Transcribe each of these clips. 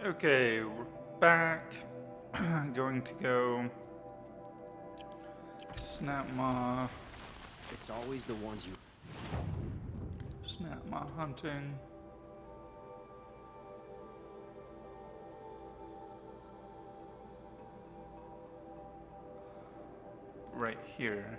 Okay, we're back. Going to go snap my It's always the ones you... hunting. Right here.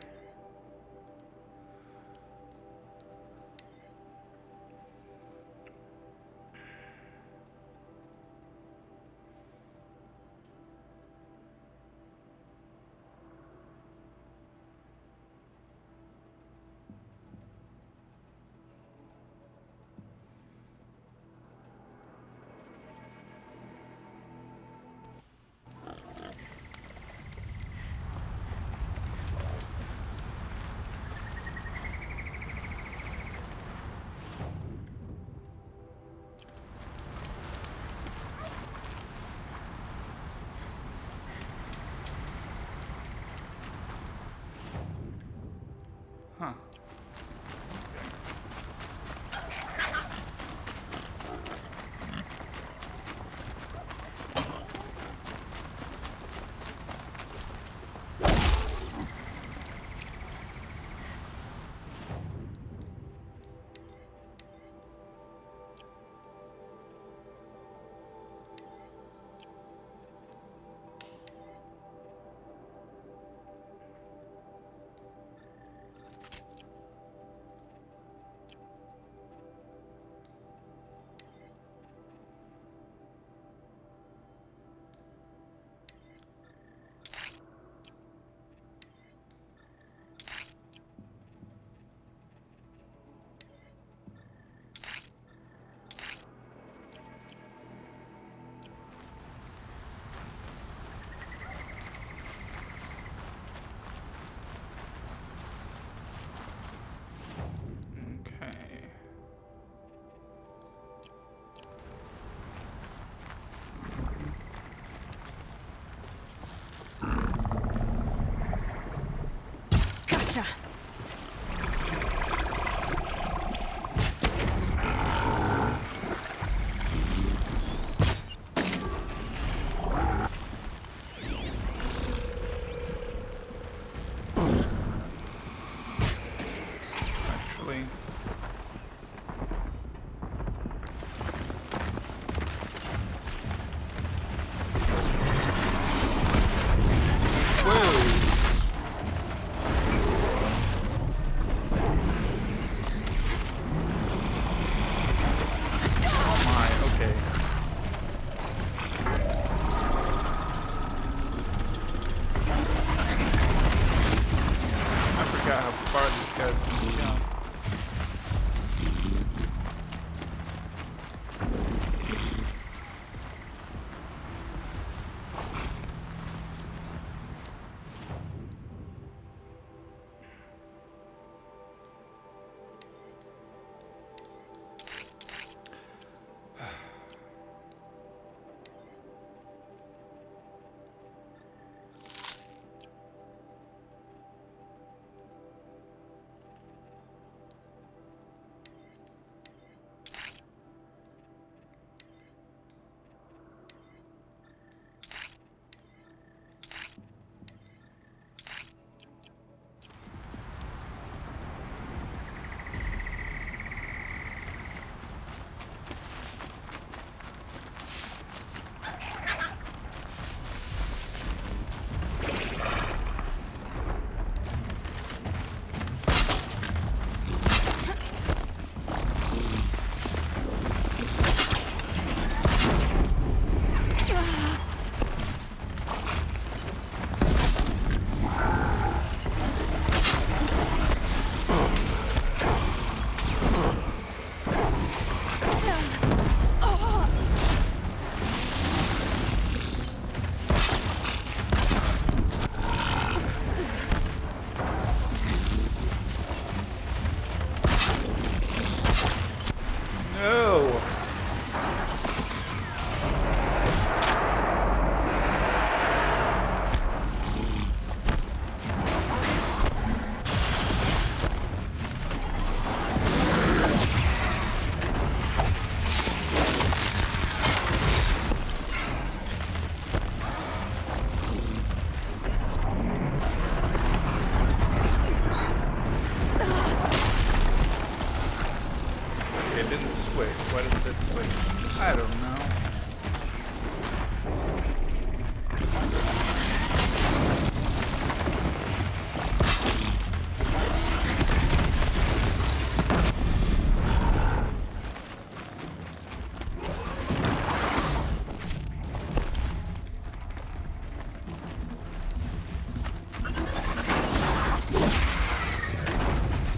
them now.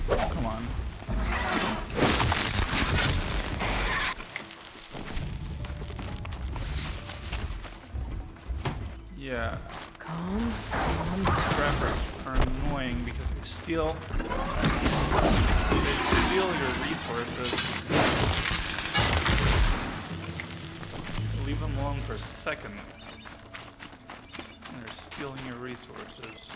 Come on. Yeah. Calm. Scrappers are annoying because they steal your resources. Leave them alone for a second. And they're stealing your resources.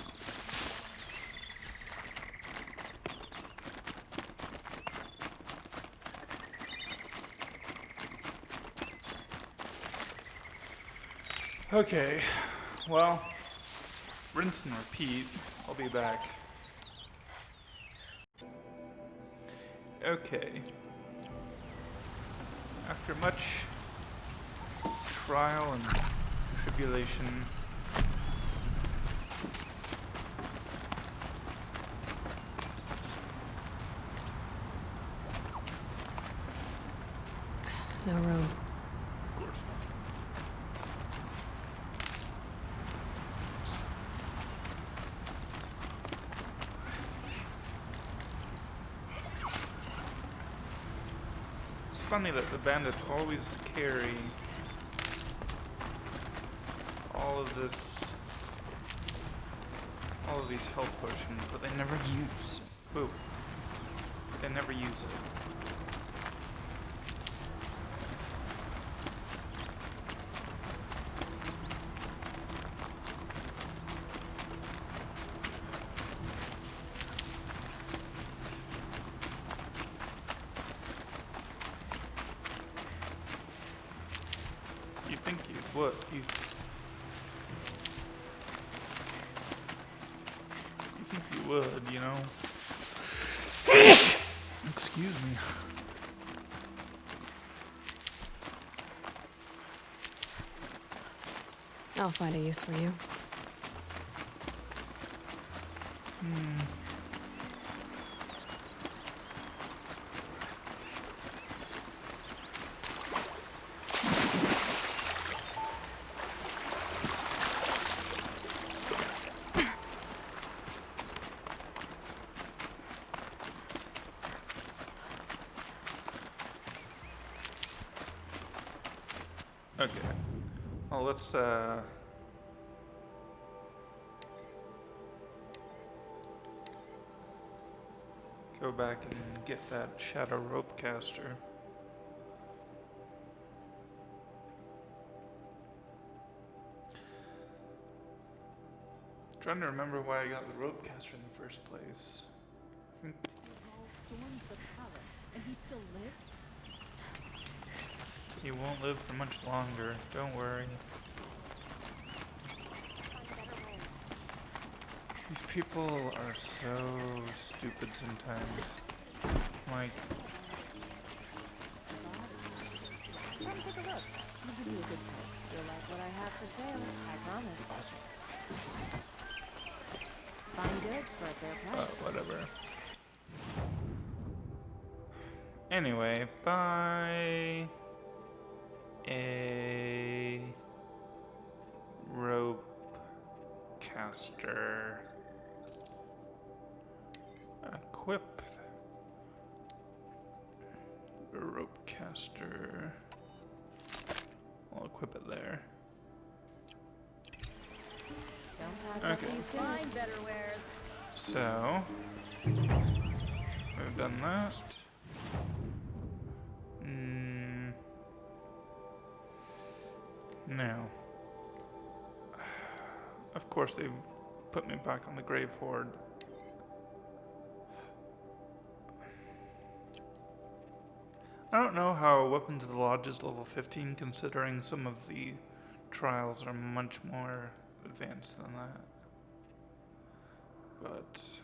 Okay, well, rinse and repeat. I'll be back. Okay. After much trial and tribulation, No room. of course. It's funny that the bandits always carry all of these health potions, but they never use. Ooh. They never use it. You think you would? You think you would, you know? Excuse me. I'll find a use for you. Okay. Well, let's go back and get that shadow ropecaster. Trying to remember why I got the ropecaster in the first place. I think Stormed the palace, and he still lives? he won't live for much longer. Don't worry. Find better ways. These people are so stupid sometimes. Like, Come take a look. I'll give you a good price. You'll like what I have for sale, I promise. Fine goods for a fair price. whatever. Anyway, buy a ropecaster. Equip the ropecaster. I'll equip it there. Don't pass up Okay. these Find goods. better wares. So, we've done that. Now, of course, they've put me back on the Grave Hoard. I don't know how Weapons of the Lodge is level 15, considering some of the trials are much more advanced than that. But,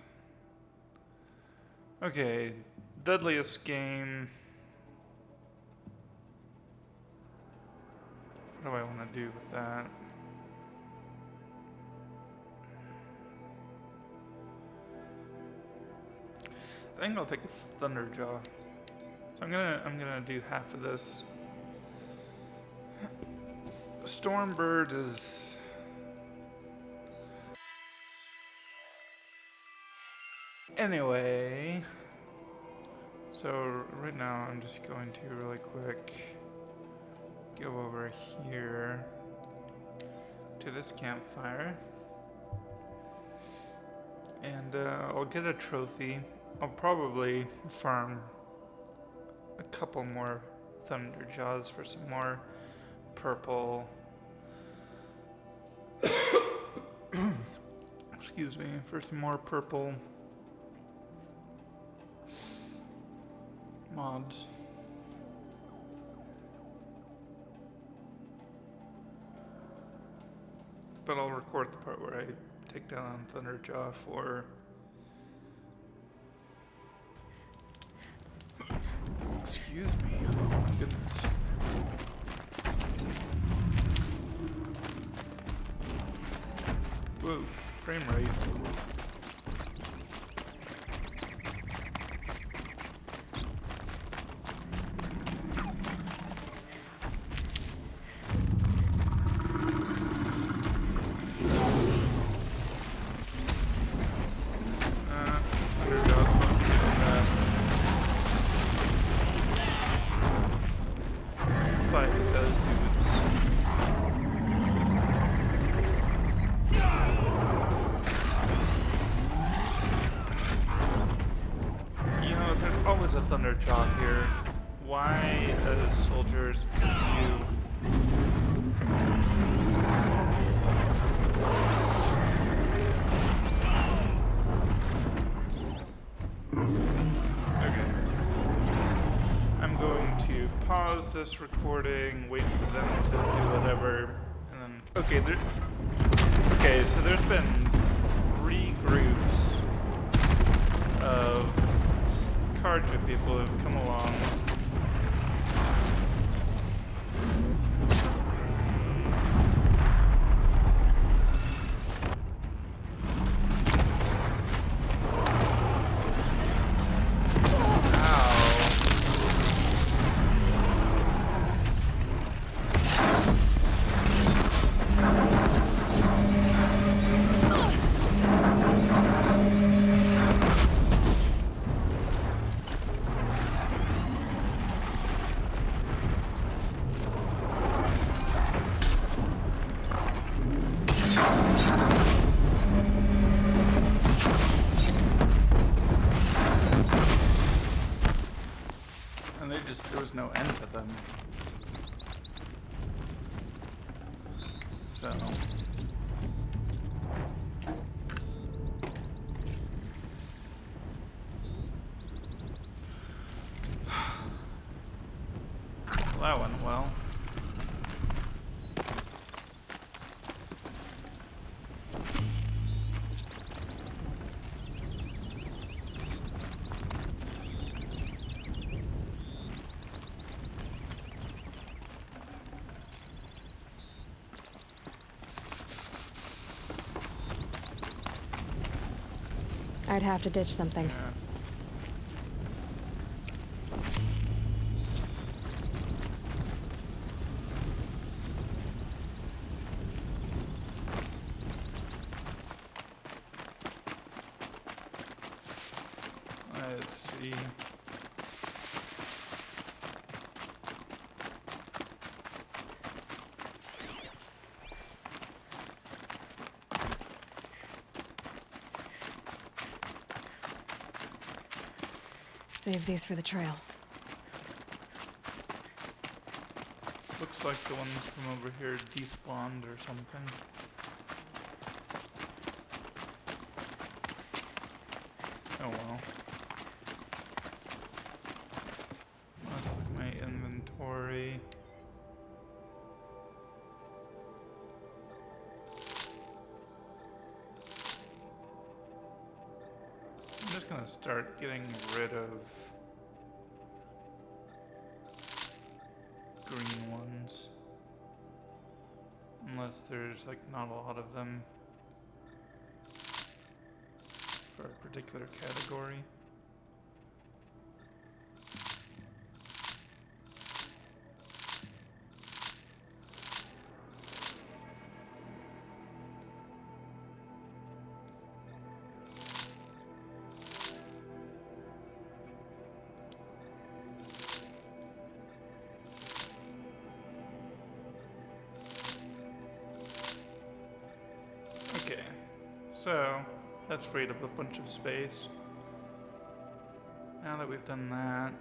okay, deadliest game. What do I want to do with that? I think I'll take a Thunderjaw. So I'm gonna do half of this. Stormbird is anyway. So right now I'm just going to really quick go over here to this campfire. And I'll get a trophy. I'll probably farm a couple more Thunderjaws for some more purple. Excuse me, for some more purple mods. But I'll record the part where I take down Thunderjaw for... Excuse me. Oh my goodness. Whoa, frame rate. Always a Thunderjaw here. Why, as soldiers, you... Okay. I'm going to pause this recording, wait for them to do whatever, and then... Okay, so there's been 3 groups of Karja people have come along. There was no end to them. So... Well, that went well. I'd have to ditch something. Yeah. Let's see. Save these for the trail. Looks like the ones from over here despawned or something. Oh well. Let's look at my inventory. I'm just gonna start getting rid of green ones. unless there's like not a lot of them for a particular category. Okay, so that's freed up a bunch of space. Now that we've done that,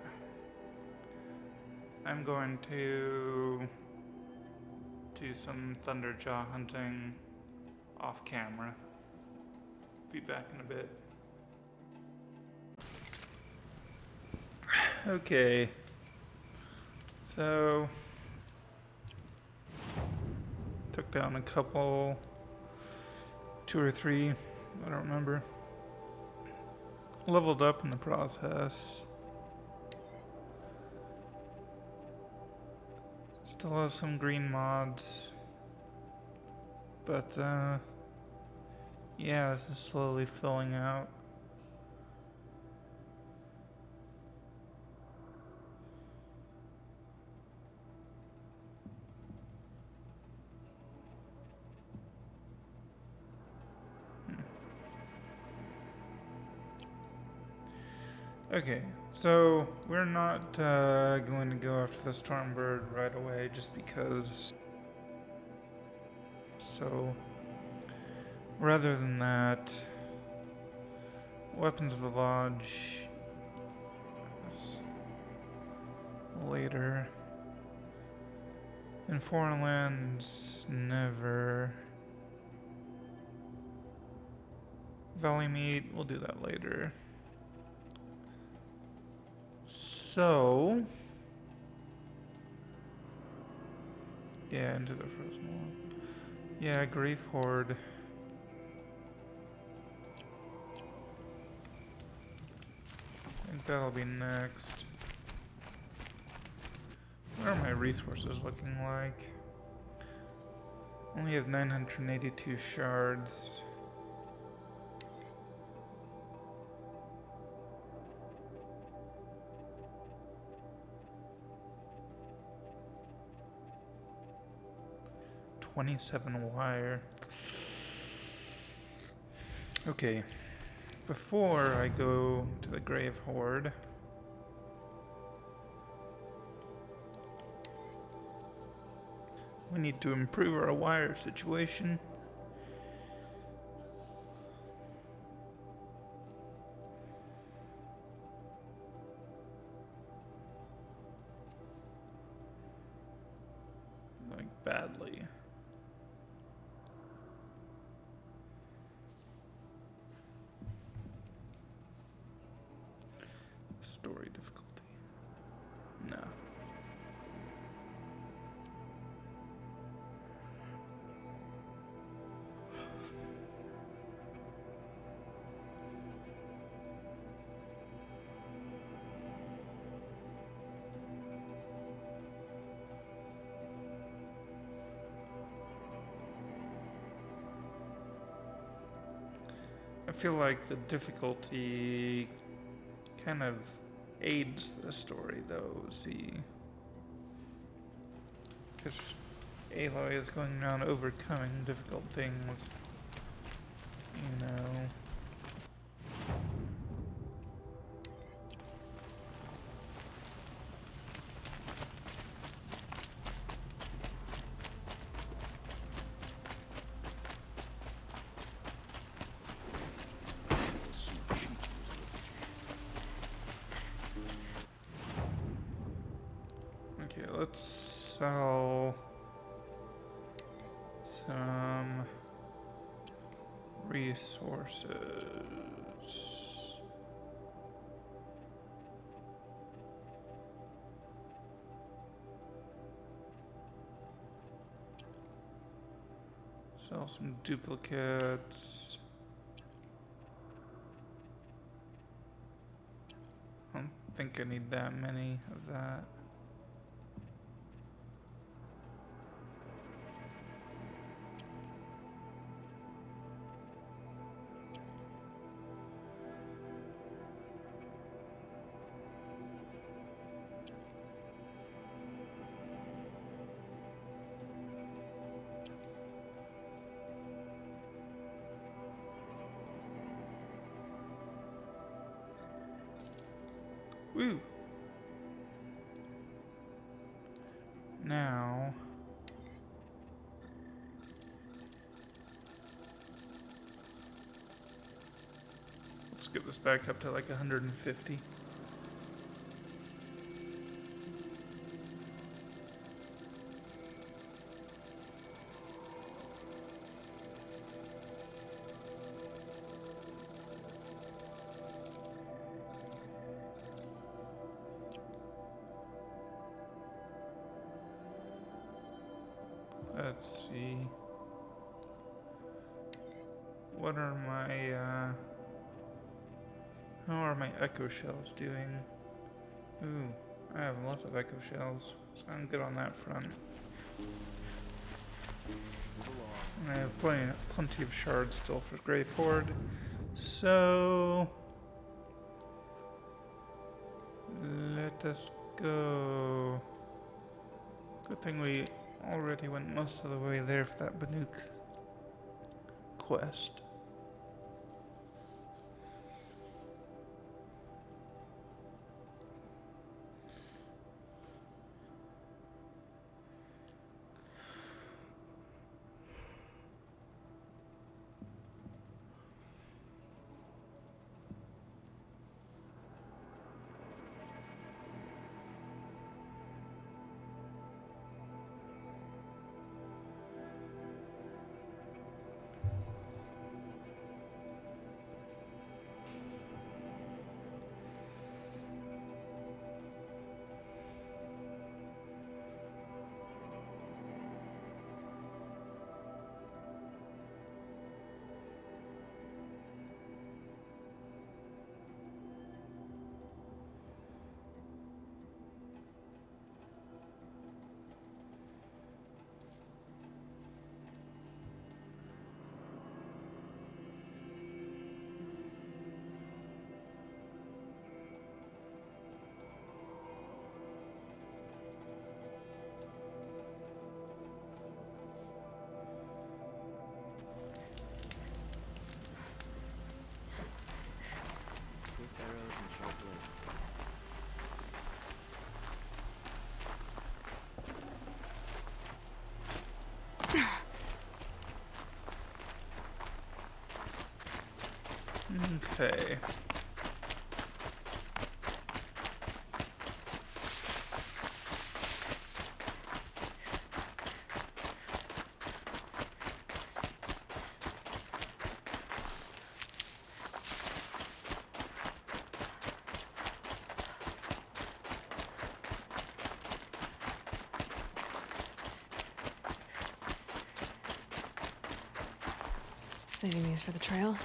I'm going to do some Thunderjaw hunting off camera. Be back in a bit. Okay, so took down a couple, 2 or 3, I don't remember. Leveled up in the process. Still have some green mods, but yeah, this is slowly filling out. Okay, so we're not going to go after the Stormbird right away just because. So, rather than that, Weapons of the Lodge later. In foreign lands, never. Valley Meat, we'll do that later. So, yeah, into the first one. Yeah, Grave Hoard. I think that'll be next. What are my resources looking like? Only have 982 shards. $27 wire. Okay, before I go to the Grave Hoard, we need to improve our wire situation. Like, badly. Story difficulty. No. I feel like the difficulty kind of aids the story, though. See, because Aloy is going around overcoming difficult things, you know. Okay, let's sell some resources. Sell some duplicates. I don't think I need that many of that. Woo! Now... let's get this back up to like 150. Let's see. What are my, how are my echo shells doing? Ooh, I have lots of echo shells, so I'm good on that front. And I have plenty of shards still for Grave Hoard, so let us go. Good thing we already went most of the way there for that Banuk quest. Quick arrows and sharp blades. Okay. Saving these for the trail.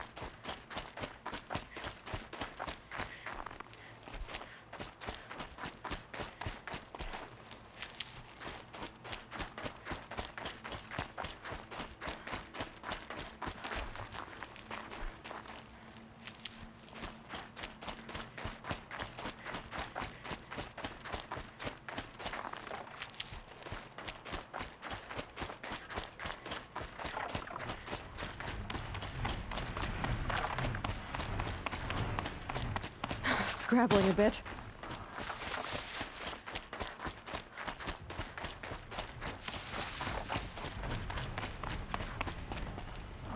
Scrabbling a bit.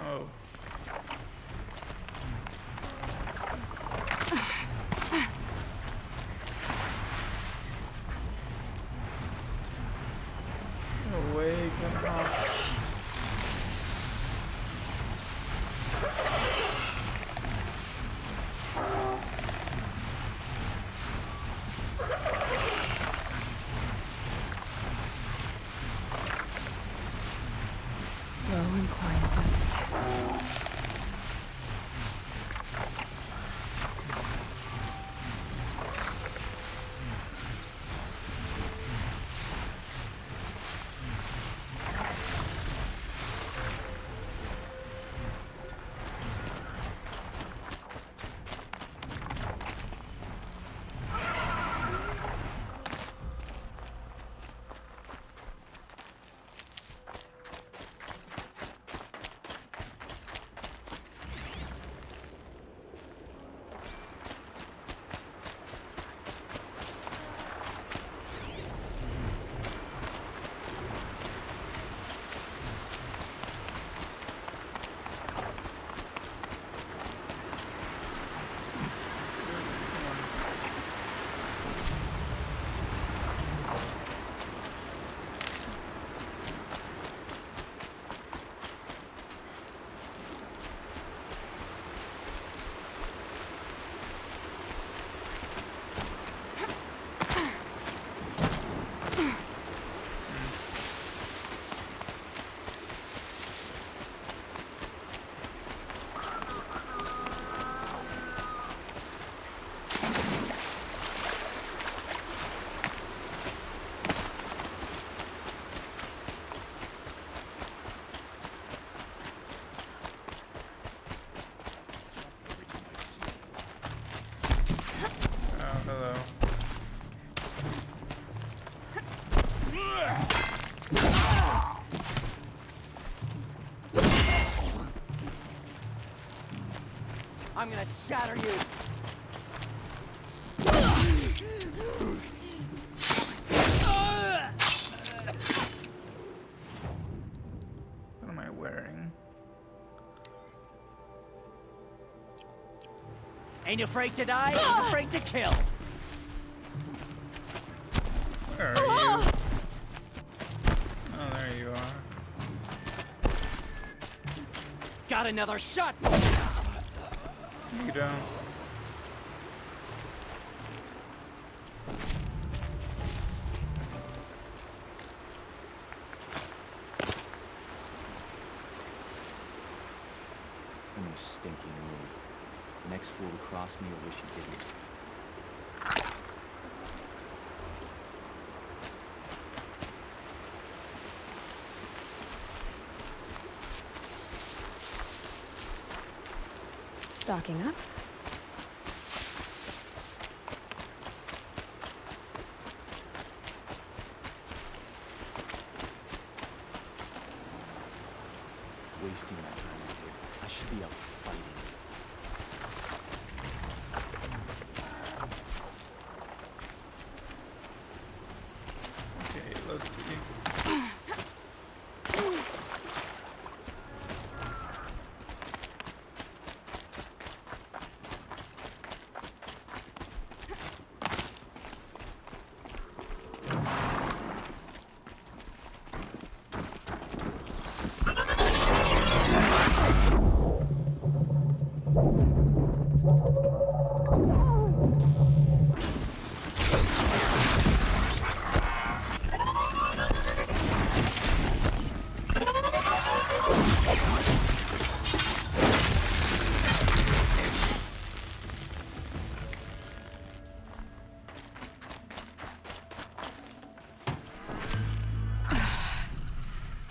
Oh. Away, get off. Low and quiet does it. I'm gonna shatter you! What am I wearing? Ain't afraid to die, ain't afraid to kill! Where are you? Oh, there you are. Got another shot! You don't. I'm in a stinking mood. Next fool to cross me will wish he didn't. Stocking up. Wasting my time here. I should be out fighting. Okay, let's see.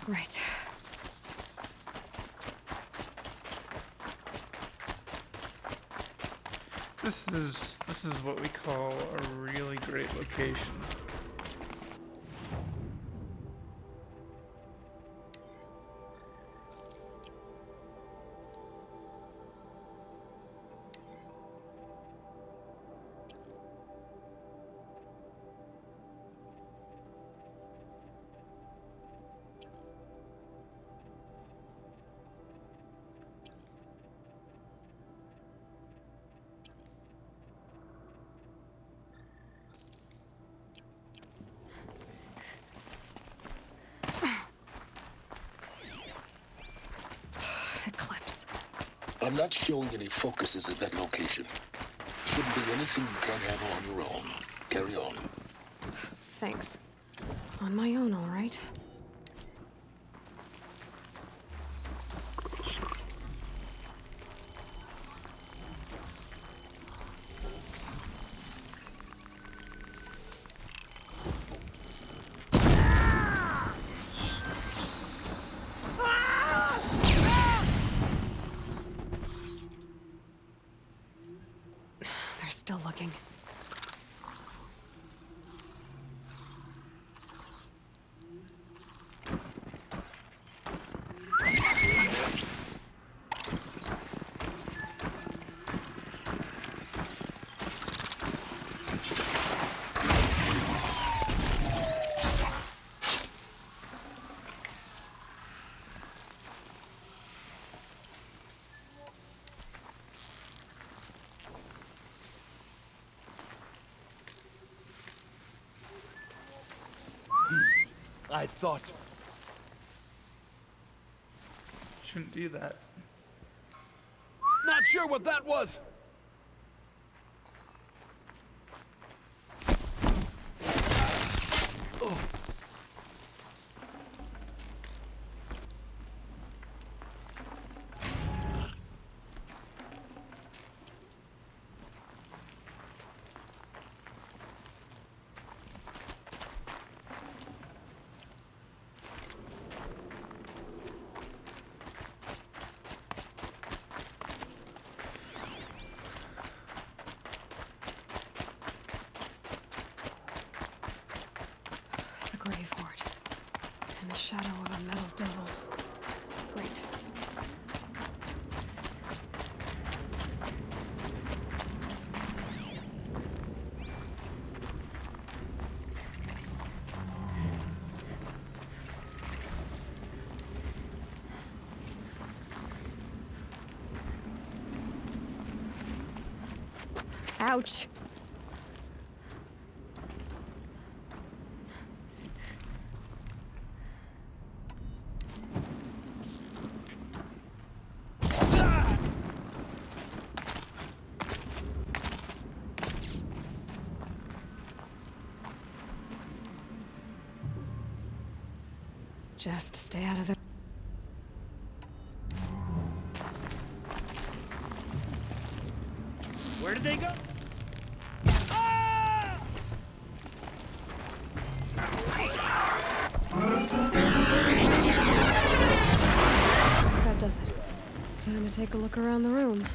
Right. This is what we call a really great location. Eclipse. I'm not showing any focuses at that location. Shouldn't be anything you can't handle on your own. Carry on. Thanks. On my own, all right. They're still looking. I thought... Shouldn't do that. Not sure what that was! The Grave Hoard. In the shadow of a metal devil. Great. Ouch. Just stay out of the... Where did they go? That does it. Time to take a look around the room.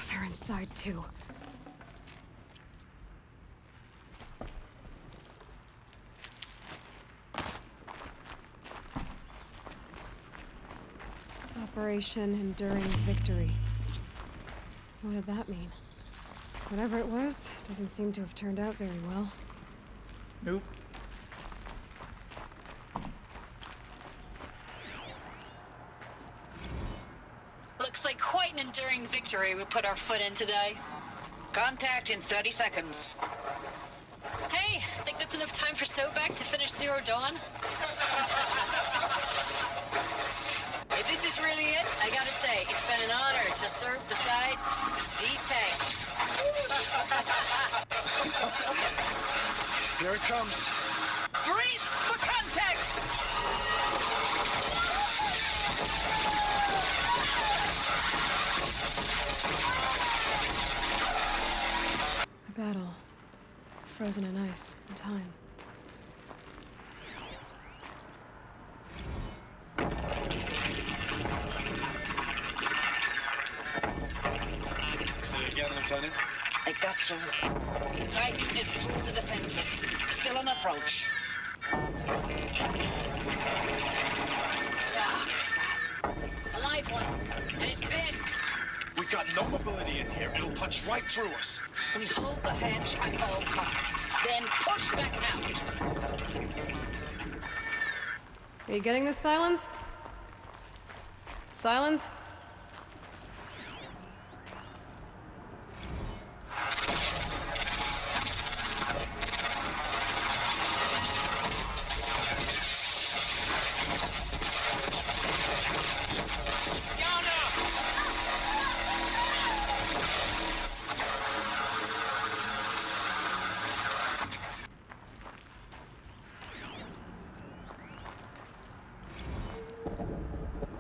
They're inside too. Operation Enduring Victory. What did that mean? Whatever it was, doesn't seem to have turned out very well. Nope. Looks like quite an enduring victory we put our foot in today. Contact in 30 seconds. Hey, think that's enough time for Sobek to finish Zero Dawn? If this is really it, I gotta say, it's been an honor to serve beside these tanks. Here it comes. Brace for contact! A battle. Frozen in ice and time. Say again, Lieutenant. I got some. Titan is through the defenses. Still on approach. A live one, and he's pissed. We got no mobility in here. It'll punch right through us. We hold the hedge at all costs, then push back out. Are you getting this, Silence? Silence?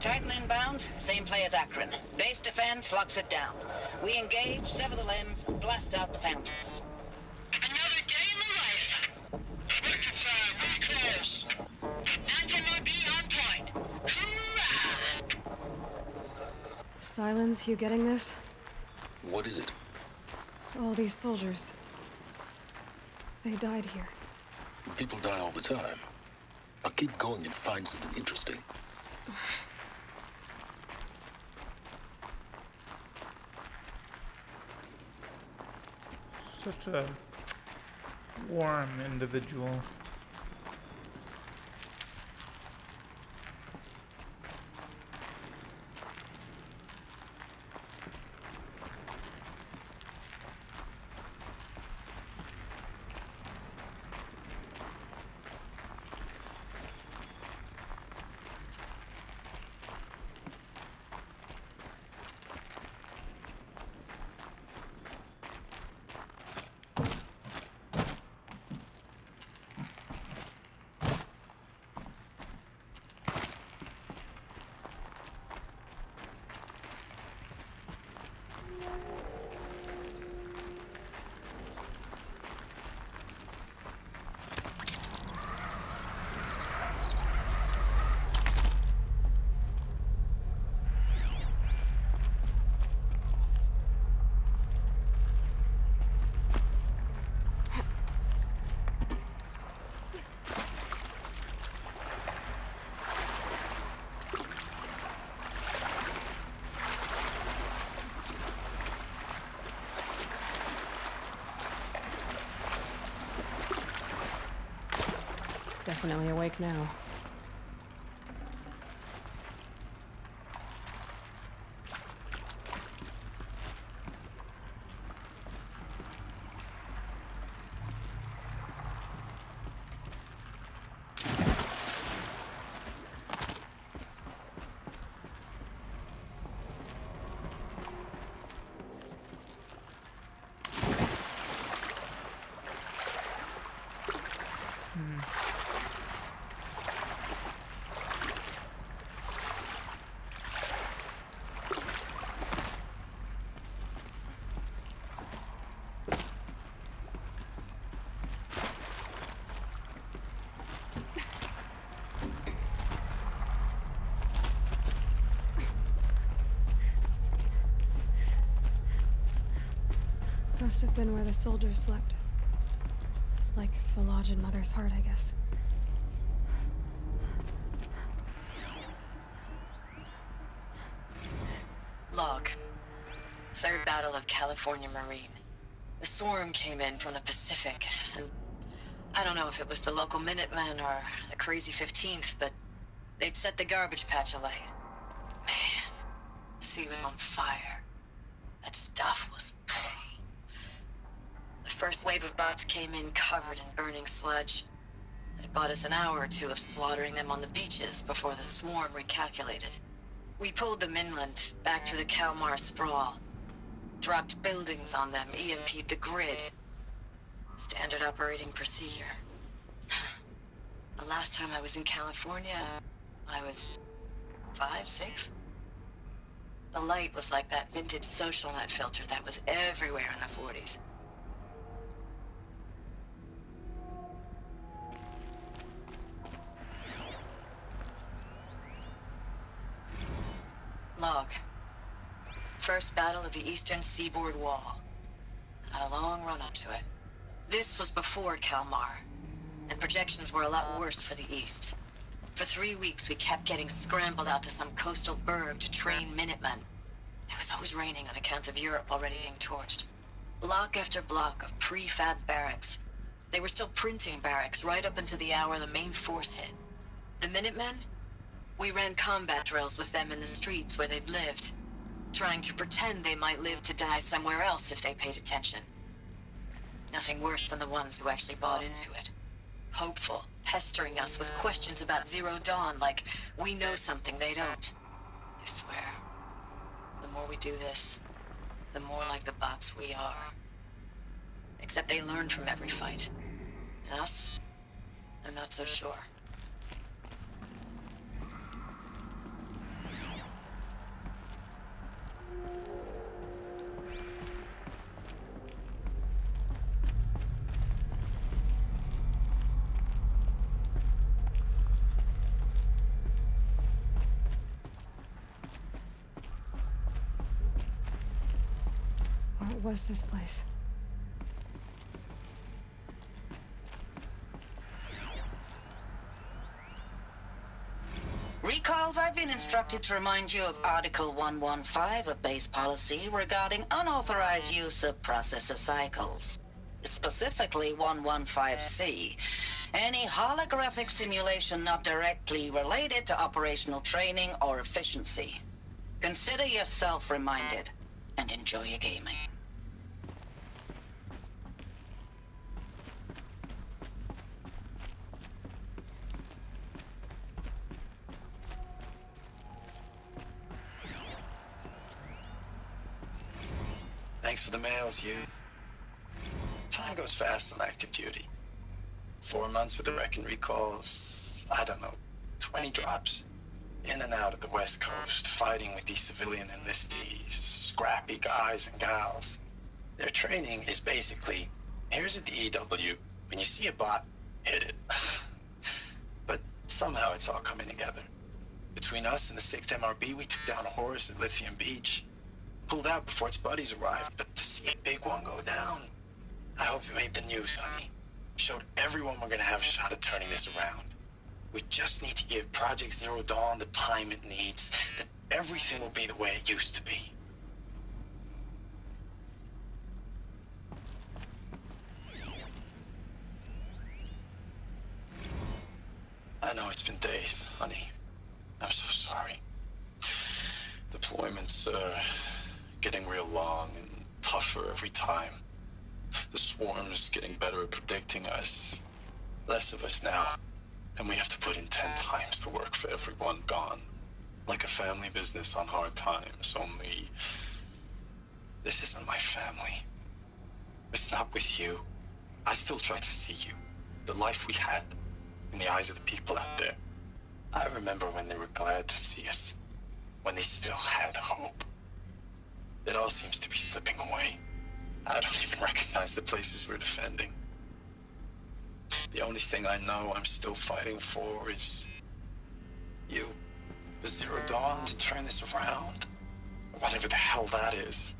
Titan inbound, same play as Akron. Base defense locks it down. We engage, sever the limbs, blast out the fountains. Another day in the life. Record time, really close. Anthem will be on point. Hoorah! Silence, you getting this? What is it? All these soldiers. They died here. People die all the time. I'll keep going and find something interesting. Such a warm individual. Definitely awake now. Must have been where the soldiers slept. Like the lodge in Mother's Heart, I guess. Log. Third Battle of California Marine. The swarm came in from the Pacific, and I don't know if it was the local Minutemen or the crazy 15th, but they'd set the garbage patch alight. Man, the sea was on fire. That stuff was... The first wave of bots came in covered in burning sludge. It bought us an hour or two of slaughtering them on the beaches before the swarm recalculated. We pulled them inland, back through the Kalmar sprawl. Dropped buildings on them, EMP'd the grid. Standard operating procedure. The last time I was in California, I was 5, 6? The light was like that vintage social net filter that was everywhere in the 40s. Log. First battle of the eastern seaboard wall. Had a long run up to it. This was before Kalmar, and projections were a lot worse for the east. For 3 weeks, we kept getting scrambled out to some coastal burg to train Minutemen. It was always raining on account of Europe already being torched. Block after block of prefab barracks. They were still printing barracks right up until the hour the main force hit. The Minutemen? We ran combat drills with them in the streets where they'd lived, trying to pretend they might live to die somewhere else if they paid attention. Nothing worse than the ones who actually bought into it. Hopeful, pestering us with questions about Zero Dawn like we know something they don't. I swear, the more we do this, the more like the bots we are. Except they learn from every fight. And us? I'm not so sure. What was this place? Recalls, I've been instructed to remind you of Article 115 of base policy regarding unauthorized use of processor cycles. Specifically 115C. Any holographic simulation not directly related to operational training or efficiency. Consider yourself reminded, and enjoy your gaming. Thanks for the mails, you. Time goes fast on active duty. 4 months with the wreck and recalls, I don't know, 20 drops. In and out of the West Coast, fighting with these civilian enlistees, scrappy guys and gals. Their training is basically, here's a DEW, when you see a bot, hit it. But somehow it's all coming together. Between us and the 6th MRB, we took down a horse at Lithium Beach. Pulled out before its buddies arrived, but to see a big one go down, I hope you made the news, honey. Showed everyone we're gonna have a shot at turning this around. We just need to give Project Zero Dawn the time it needs, then everything will be the way it used to be. I know it's been days, honey. I'm so sorry. Deployments are getting real long and tougher every time. The swarm's getting better at predicting us. Less of us now. And we have to put in 10 times the work for everyone gone. Like a family business on hard times, only... This isn't my family. It's not with you. I still try to see you. the life we had in the eyes of the people out there. I remember when they were glad to see us, when they still had hope. It all seems to be slipping away. I don't even recognize the places we're defending. The only thing I know I'm still fighting for is you. The Zero Dawn to turn this around. Whatever the hell that is.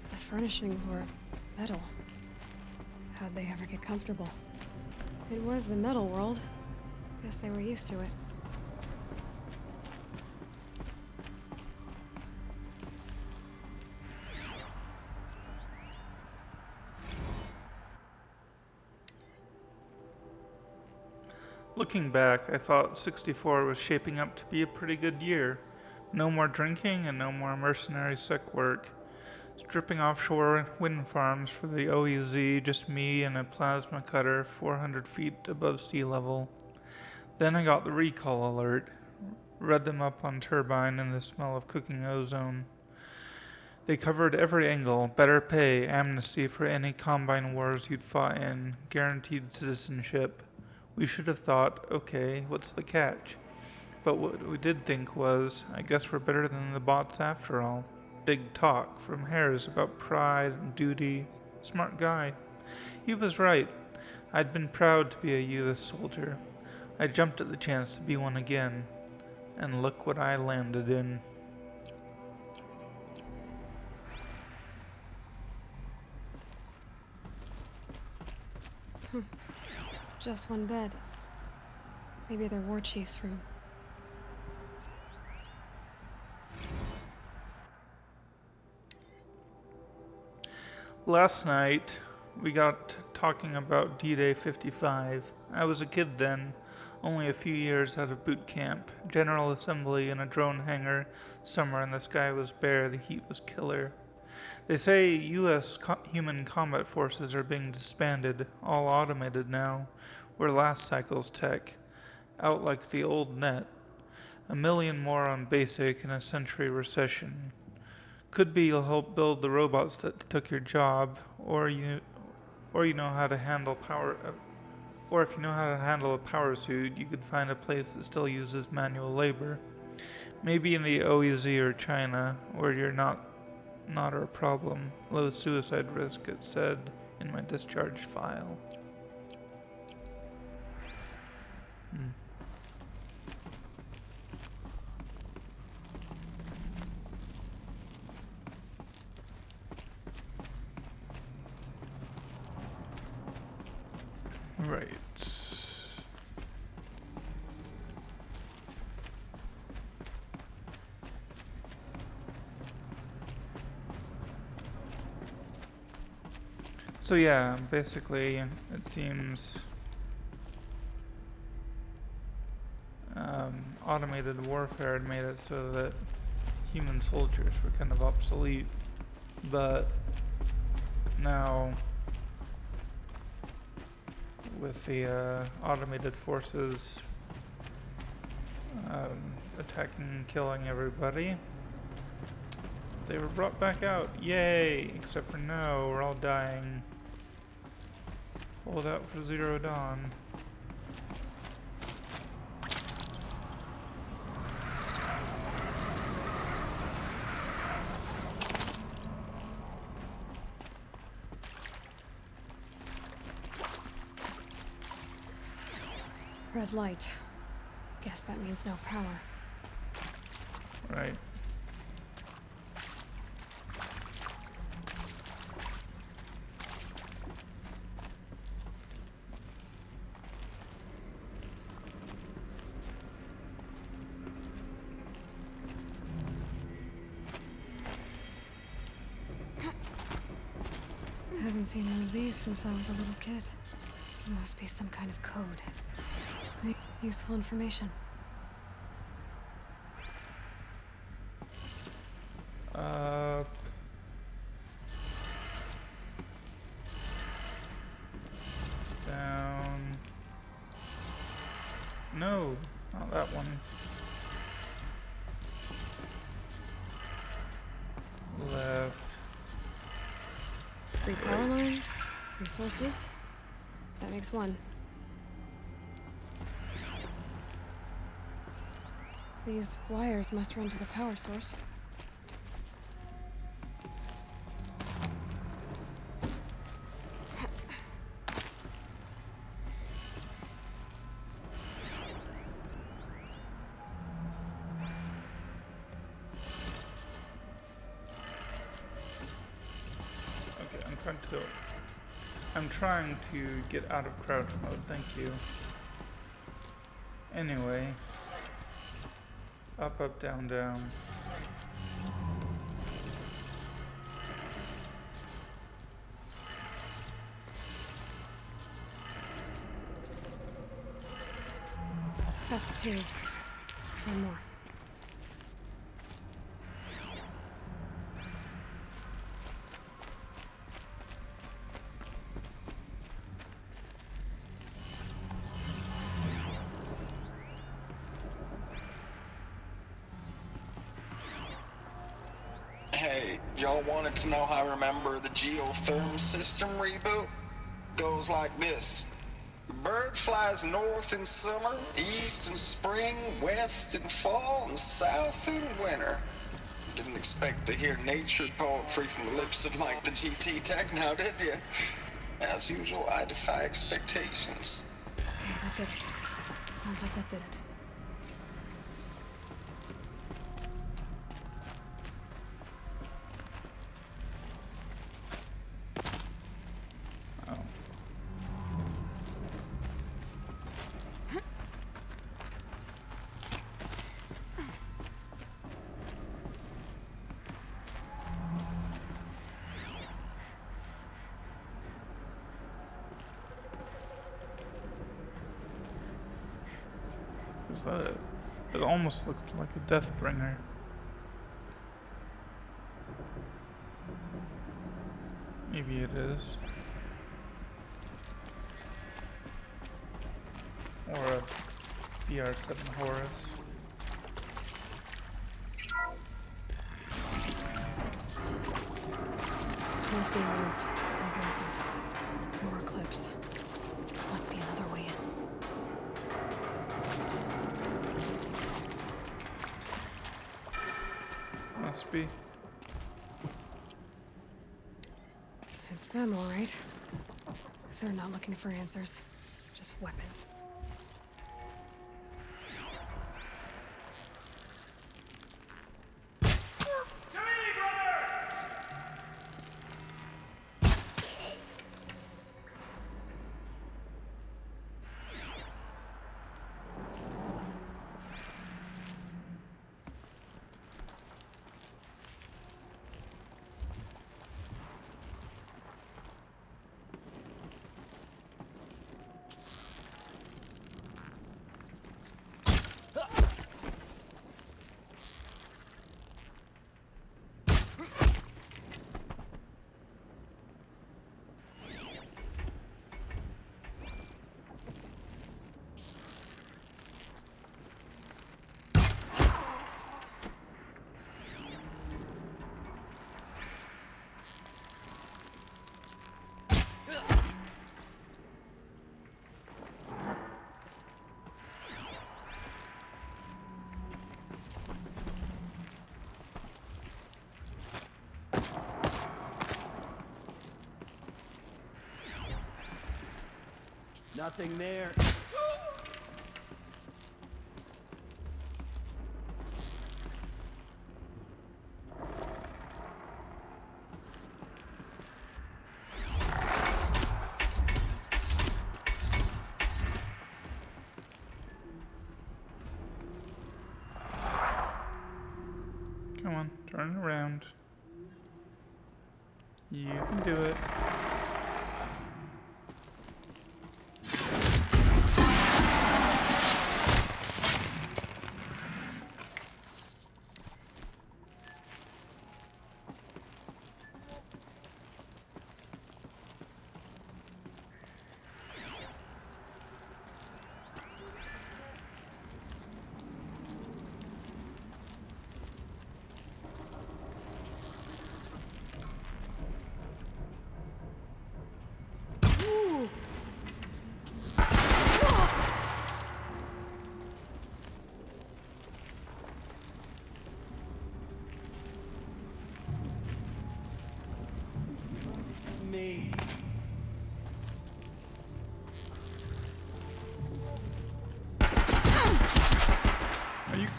The furnishings were metal. How'd they ever get comfortable? It was the metal world. Guess they were used to it. Looking back, I thought 64 was shaping up to be a pretty good year. No more drinking and no more mercenary sick work. Stripping offshore wind farms for the OEZ, just me and a plasma cutter 400 feet above sea level. Then I got the recall alert. Read them up on turbine and the smell of cooking ozone. They covered every angle, better pay, amnesty for any Combine wars you'd fought in, guaranteed citizenship. We should have thought, okay, what's the catch? But what we did think was, I guess we're better than the bots after all. Big talk from Harris about pride and duty. Smart guy. He was right. I'd been proud to be a youth soldier. I jumped at the chance to be one again. And look what I landed in. Just one bed. Maybe their war chief's room. Last night, we got talking about D-Day 55. I was a kid then, only a few years out of boot camp. General assembly in a drone hangar. Summer and the sky was bare, the heat was killer. They say U.S. human combat forces are being disbanded, all automated now. We're last cycle's tech, out like the old net. 1 million more on basic in a century recession. Could be you'll help build the robots that took your job, or you know how to handle power. Or if you know how to handle a power suit, you could find a place that still uses manual labor. Maybe in the OEZ or China, where you're not our problem. Low suicide risk, it said in my discharge file. Right. So yeah, basically, it seems automated warfare had made it so that human soldiers were kind of obsolete, but now with the automated forces attacking and killing everybody, they were brought back out. Yay! Except for no, we're all dying. Hold out for Zero Dawn. Red light. Guess that means no power. Right. I haven't seen one of these since I was a little kid. There must be some kind of code. Useful information. No, not that one. Left. 3 power lines, 3 sources. That makes 1. These wires must run to the power source. I'm trying to get out of crouch mode, thank you. Anyway. Up, up, down, down. That's 2. 1 more. Hey, y'all wanted to know how I remember the geothermal system reboot? Goes like this. Bird flies north in summer, east in spring, west in fall, and south in winter. Didn't expect to hear nature poetry from the lips of Mike the GT Tech now, did you? As usual, I defy expectations. Okay, that did it. Sounds like that did it. Is that it? It almost looked like a Deathbringer. Maybe it is. Or a BR7 Horus. Tools being used. More voices. More clips. Must be another way in. Must be. It's them, all right. They're not looking for answers. Just weapons. Nothing there. Come on, turn around. You can do it.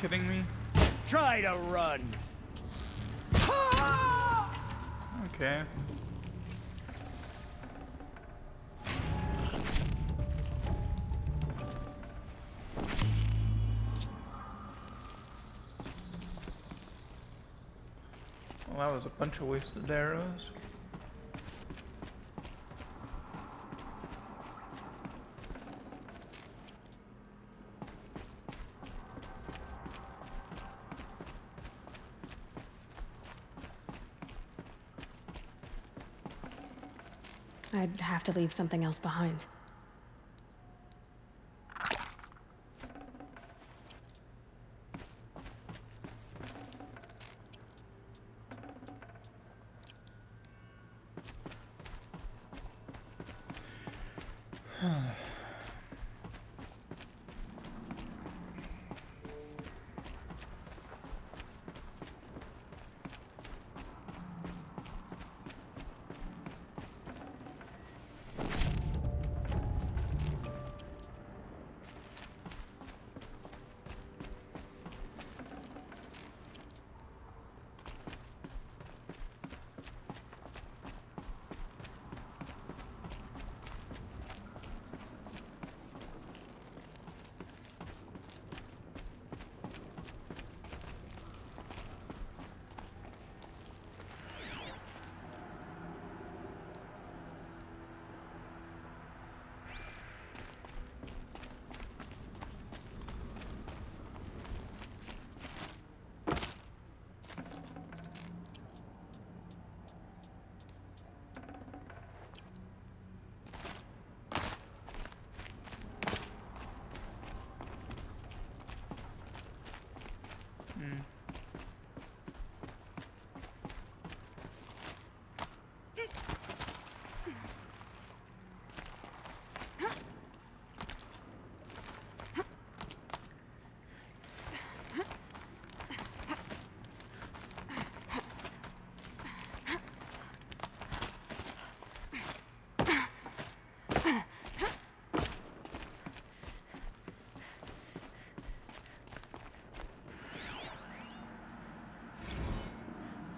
kidding me? Try to run. Okay. Well, that was a bunch of wasted arrows. I'd have to leave something else behind.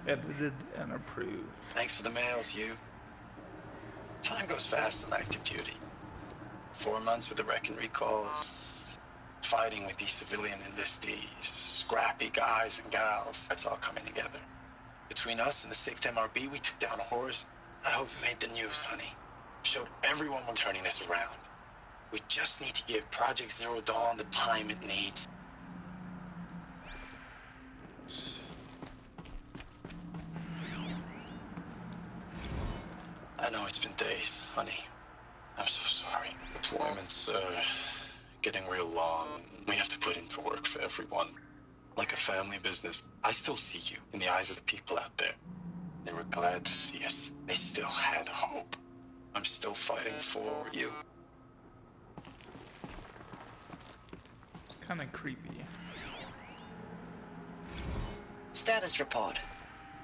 Edited and approved. Thanks for the mails, you. Time goes fast on active duty. 4 months with the wreck and recalls, fighting with these civilian enlistees, scrappy guys and gals. That's all coming together. Between us and the 6th MRB, we took down a horse. I hope we made the news, honey. Showed everyone we're turning this around. We just need to give Project Zero Dawn the time it needs. I know it's been days, honey. I'm so sorry. Deployments are getting real long. We have to put into work for everyone. Like a family business. I still see you in the eyes of the people out there. They were glad to see us. They still had hope. I'm still fighting for you. It's kind of creepy. Status report.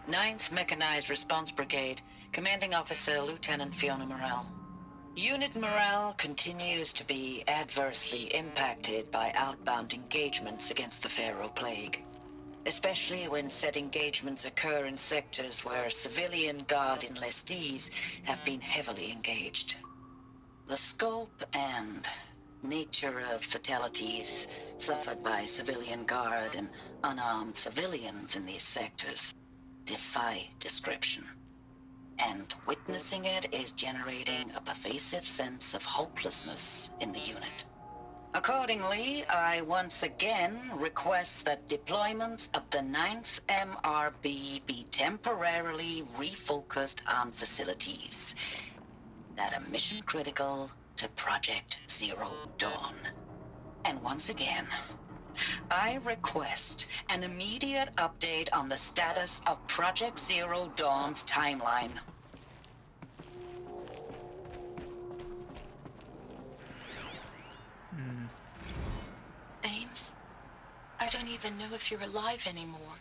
9th Mechanized Response Brigade, Commanding Officer Lieutenant Fiona Morrell. Unit morale continues to be adversely impacted by outbound engagements against the Pharaoh Plague, especially when said engagements occur in sectors where civilian guard enlistees have been heavily engaged. The scope and nature of fatalities suffered by civilian guard and unarmed civilians in these sectors defy description. And witnessing it is generating a pervasive sense of hopelessness in the unit. Accordingly, I once again request that deployments of the 9th MRB be temporarily refocused on facilities that are mission critical to Project Zero Dawn. And once again, I request an immediate update on the status of Project Zero Dawn's timeline. Ames, I don't even know if you're alive anymore.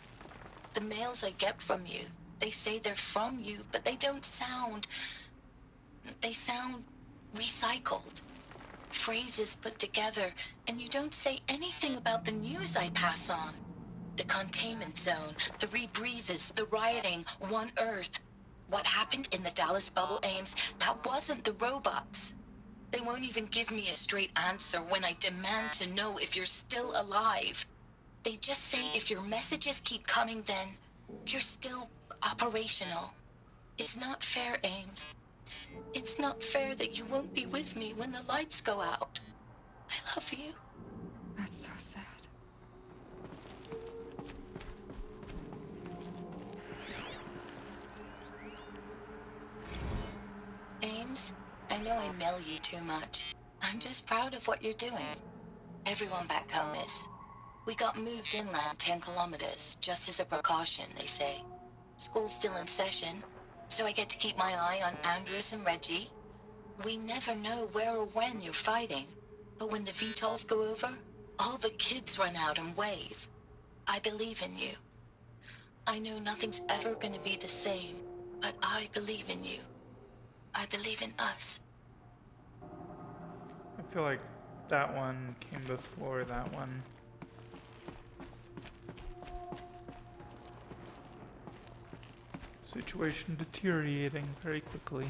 The mails I get from you, they say they're from you, but they don't sound... They sound recycled. Phrases put together, and you don't say anything about the news I pass on. The containment zone, the rebreathers, the rioting, One Earth. What happened in the Dallas bubble, Ames, that wasn't the robots. They won't even give me a straight answer when I demand to know if you're still alive. They just say if your messages keep coming, then you're still operational. It's not fair, Ames. It's not fair that you won't be with me when the lights go out. I love you. That's so sad. Ames, I know I mail you too much. I'm just proud of what you're doing. Everyone back home is. We got moved inland 10 kilometers, just as a precaution, they say. School's still in session, so I get to keep my eye on Andres and Reggie. We never know where or when you're fighting, but when the VTOLs go over, all the kids run out and wave. I believe in you. I know nothing's ever gonna be the same, but I believe in you. I believe in us. I feel like that one came before that one. Situation deteriorating very quickly.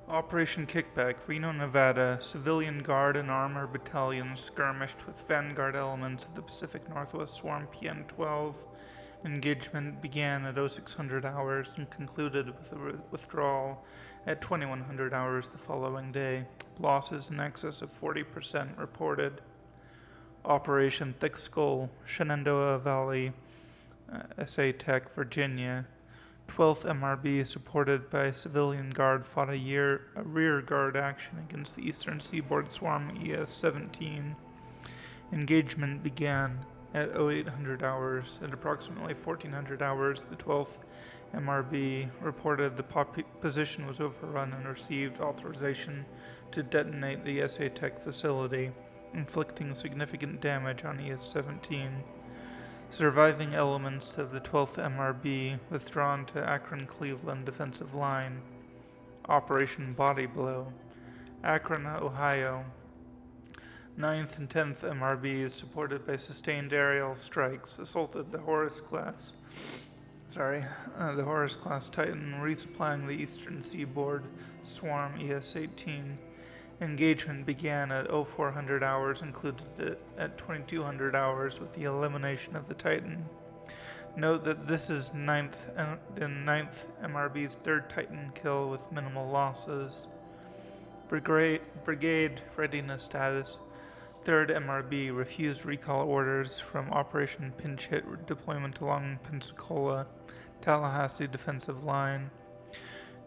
Operation Kickback, Reno, Nevada. Civilian Guard and Armor battalions skirmished with Vanguard elements of the Pacific Northwest Swarm PN-12. Engagement began at 0600 hours and concluded with a withdrawal at 2100 hours the following day. Losses in excess of 40% reported. Operation Thick Skull, Shenandoah Valley, SA Tech, Virginia. 12th MRB, supported by Civilian Guard, fought a rear guard action against the Eastern Seaboard Swarm ES-17. Engagement began at 0800 hours. At approximately 1400 hours, the 12th MRB reported the position was overrun and received authorization to detonate the SA Tech facility, inflicting significant damage on ES-17. Surviving elements of the 12th MRB withdrawn to Akron-Cleveland defensive line. Operation Body Blow. Akron, Ohio. 9th and 10th MRBs, supported by sustained aerial strikes, assaulted the Horus class Titan, resupplying the Eastern Seaboard Swarm ES-18. Engagement began at 0400 hours, included it at 2200 hours with the elimination of the Titan. Note that this is 9th MRB's third Titan kill with minimal losses. Brigade readiness status. 3rd MRB refused recall orders from Operation Pinch Hit deployment along Pensacola, Tallahassee defensive line.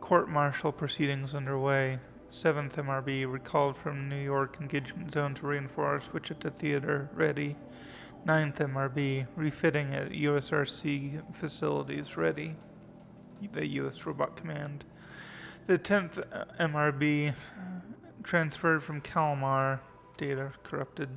Court-martial proceedings underway. 7th MRB recalled from New York engagement zone to reinforce Wichita Theater, ready. 9th MRB refitting at USRC facilities, ready. The U.S. Robot Command. The 10th MRB transferred from Kalmar, data corrupted.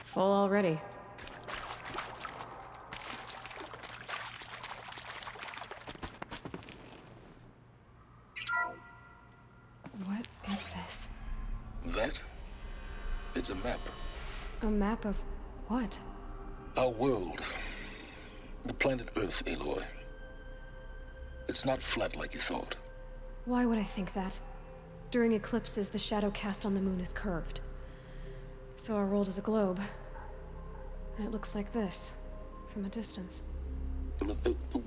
Full already. What is this? That? It's a map. A map of what? Our world. The planet Earth, Aloy. It's not flat like you thought. Why would I think that? During eclipses, the shadow cast on the moon is curved. So our world is a globe. And it looks like this, from a distance.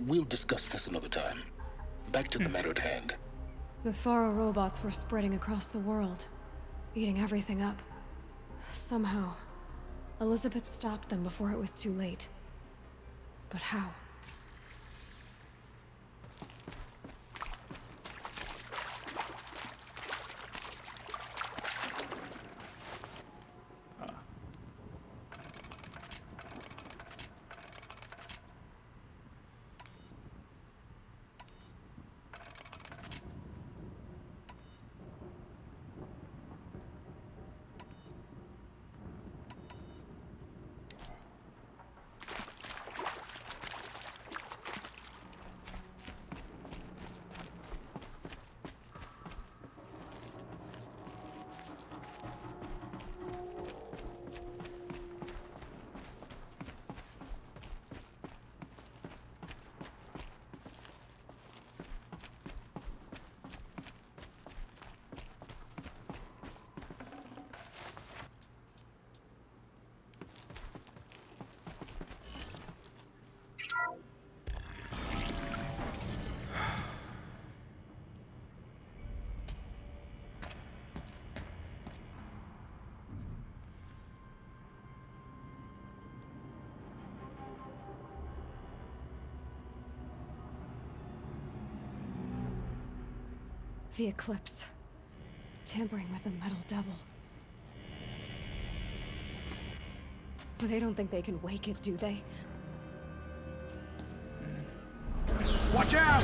We'll discuss this another time. Back to the matter at hand. The Faro robots were spreading across the world, eating everything up. Somehow, Elizabeth stopped them before it was too late. But how? The eclipse. Tampering with the metal devil. But they don't think they can wake it, do they? Watch out!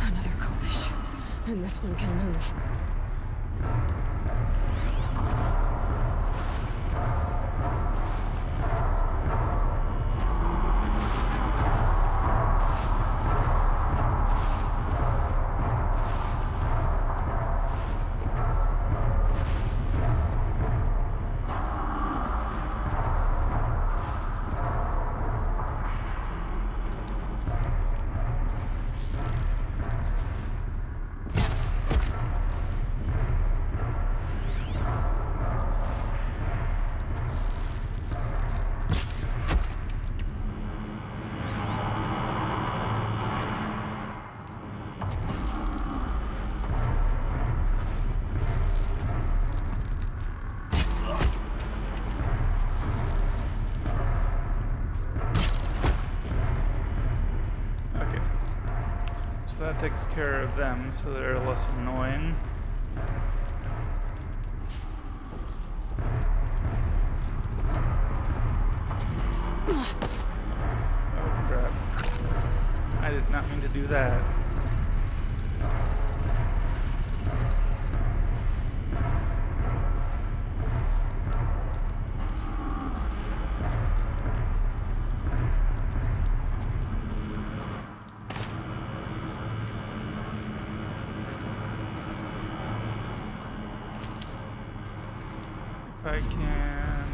Another Kobish. And this one can move. That takes care of them, so they're less annoying. Oh crap. I did not mean to do that. If I can...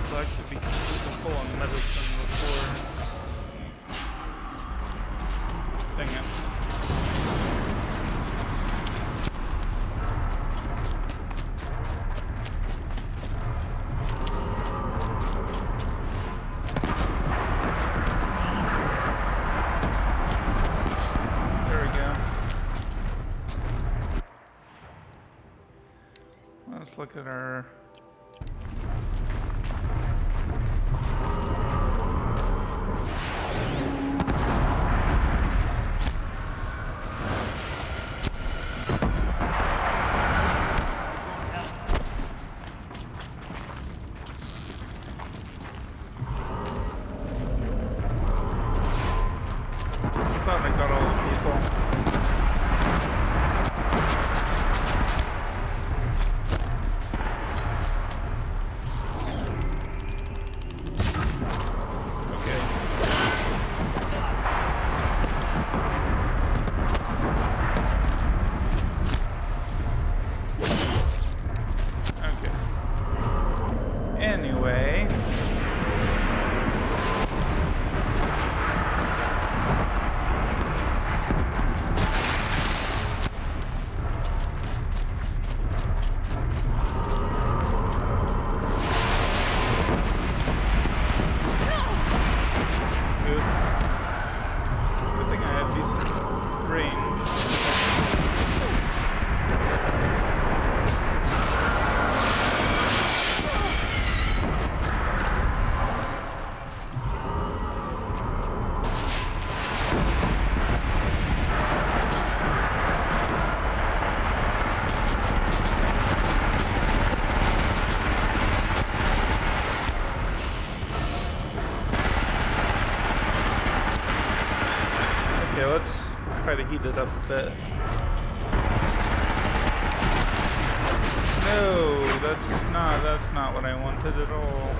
I'd like to be completely full on medicine before... Dang it. look at our... I thought I got all the people. Anyway, good thing I have decent range. Okay, let's try to heat it up a bit. No, that's not what I wanted at all.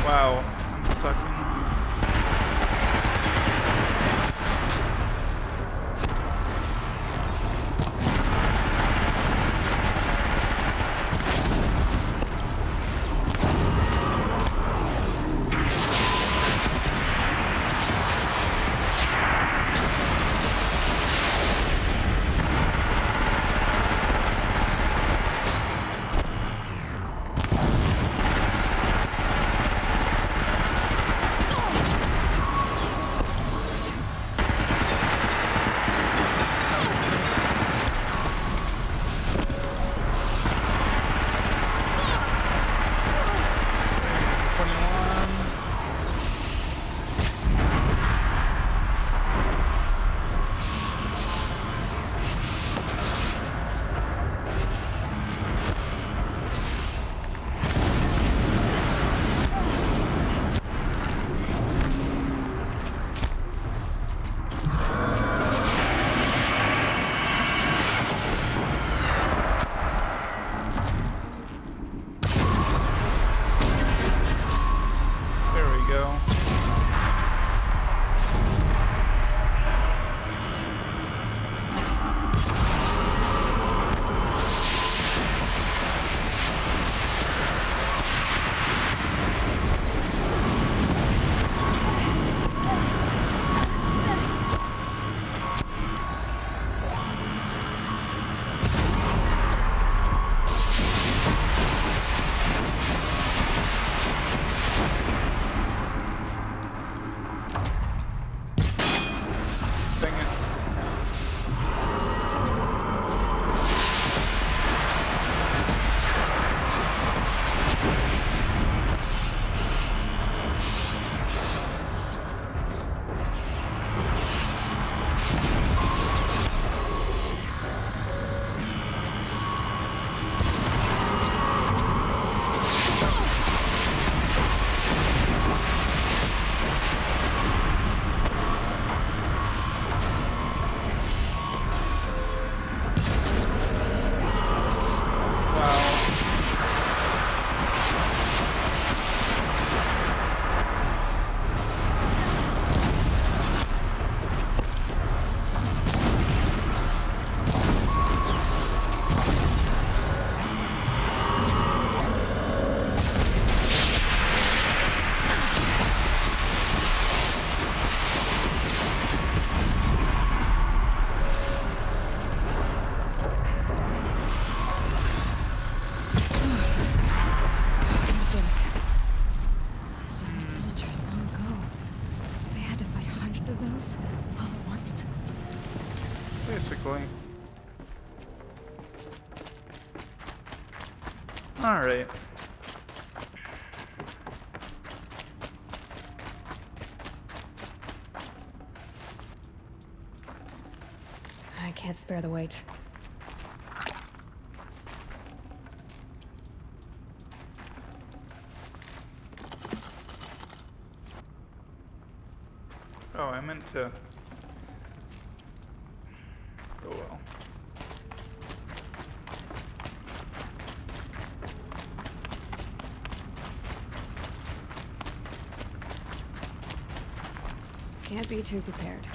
Wow, I'm sucking. Alright. I can't spare the weight. Oh, I meant to... Oh well. Can't be too prepared.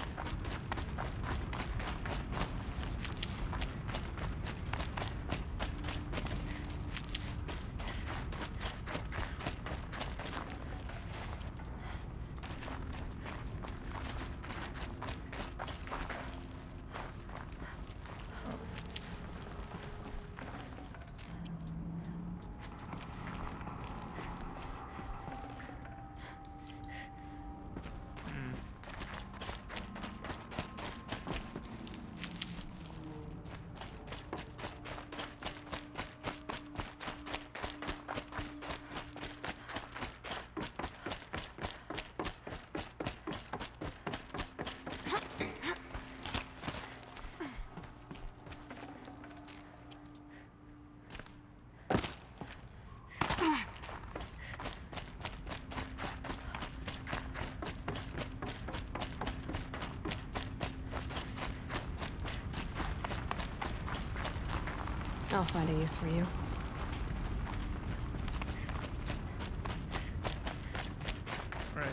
I'll find a use for you. Right.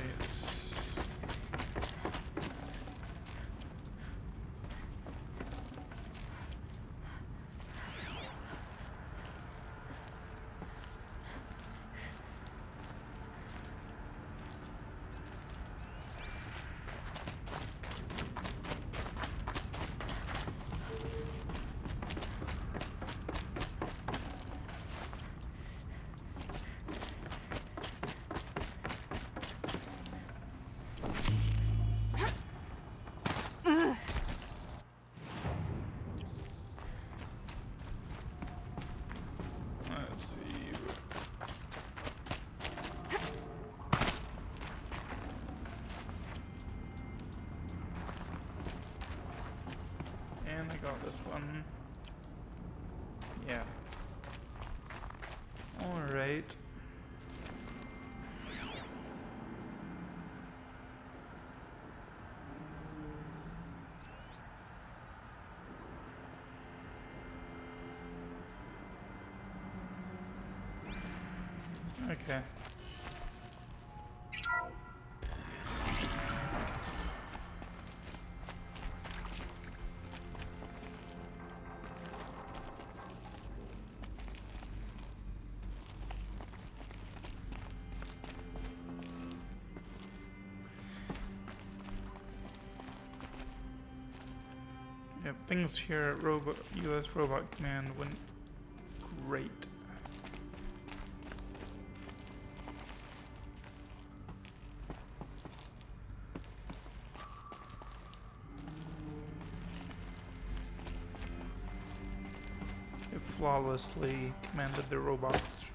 Let's see. And I got this one. Yeah. Alright. Okay. Yep, things here at US Robot Command went great. It flawlessly commanded the robots.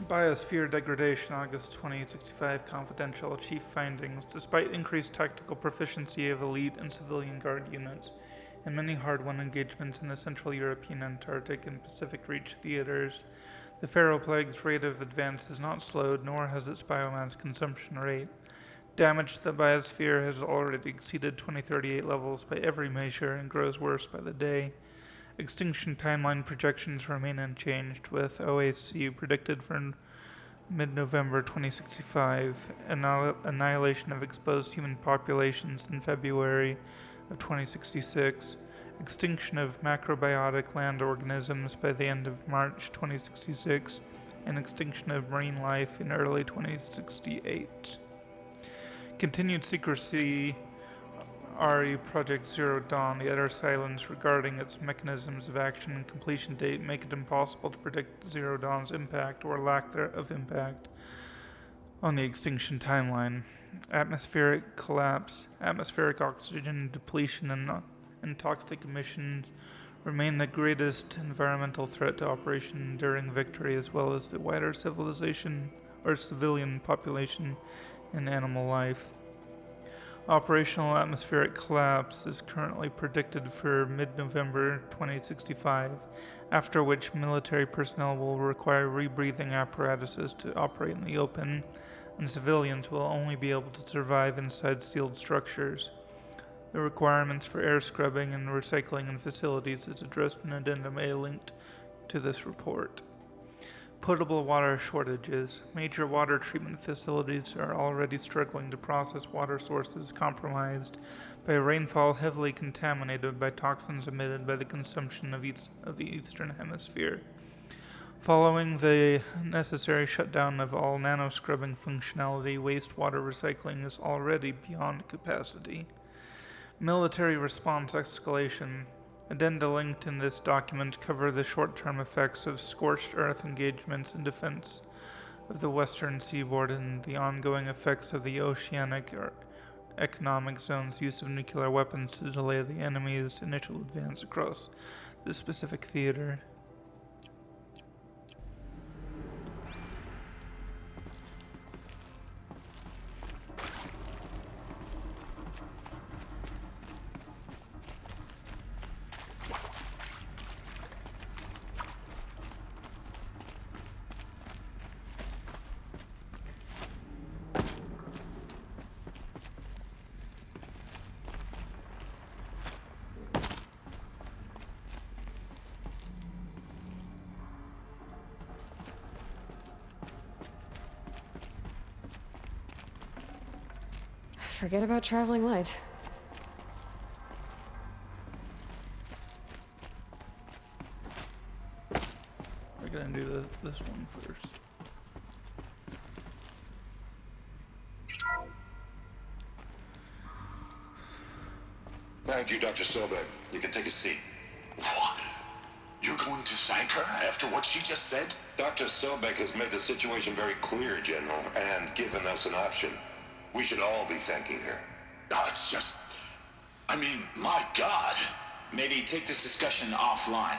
Biosphere degradation, August 2065, confidential. Chief findings. Despite increased tactical proficiency of elite and civilian guard units, and many hard-won engagements in the Central European, Antarctic, and Pacific Reach theaters, the Pharaoh Plague's rate of advance has not slowed, nor has its biomass consumption rate. Damage to the biosphere has already exceeded 2038 levels by every measure and grows worse by the day. Extinction timeline projections remain unchanged, with OAC predicted for mid-November 2065, annihilation of exposed human populations in February of 2066, extinction of macrobiotic land organisms by the end of March 2066, and extinction of marine life in early 2068. Continued secrecy. RE Project Zero Dawn, the utter silence regarding its mechanisms of action and completion date make it impossible to predict Zero Dawn's impact or lack thereof impact on the extinction timeline. Atmospheric collapse, atmospheric oxygen depletion, and toxic emissions remain the greatest environmental threat to Operation Enduring Victory, as well as the wider civilization or civilian population and animal life. Operational atmospheric collapse is currently predicted for mid-November 2065, after which military personnel will require rebreathing apparatuses to operate in the open, and civilians will only be able to survive inside sealed structures. The requirements for air scrubbing and recycling in facilities is addressed in Addendum A linked to this report. Potable water shortages. Major water treatment facilities are already struggling to process water sources compromised by rainfall heavily contaminated by toxins emitted by the consumption of the Eastern Hemisphere. Following the necessary shutdown of all nano-scrubbing functionality, wastewater recycling is already beyond capacity. Military response escalation. Addenda linked in this document cover the short-term effects of scorched earth engagements in defense of the western seaboard and the ongoing effects of the oceanic or economic zone's use of nuclear weapons to delay the enemy's initial advance across the specific theater. Forget about traveling light. We're gonna do this one first. Thank you, Dr. Sobek. You can take a seat. What? You're going to thank her after what she just said? Dr. Sobek has made the situation very clear, General, and given us an option. We should all be thanking her. Oh, it's just... I mean, my God. Maybe take this discussion offline.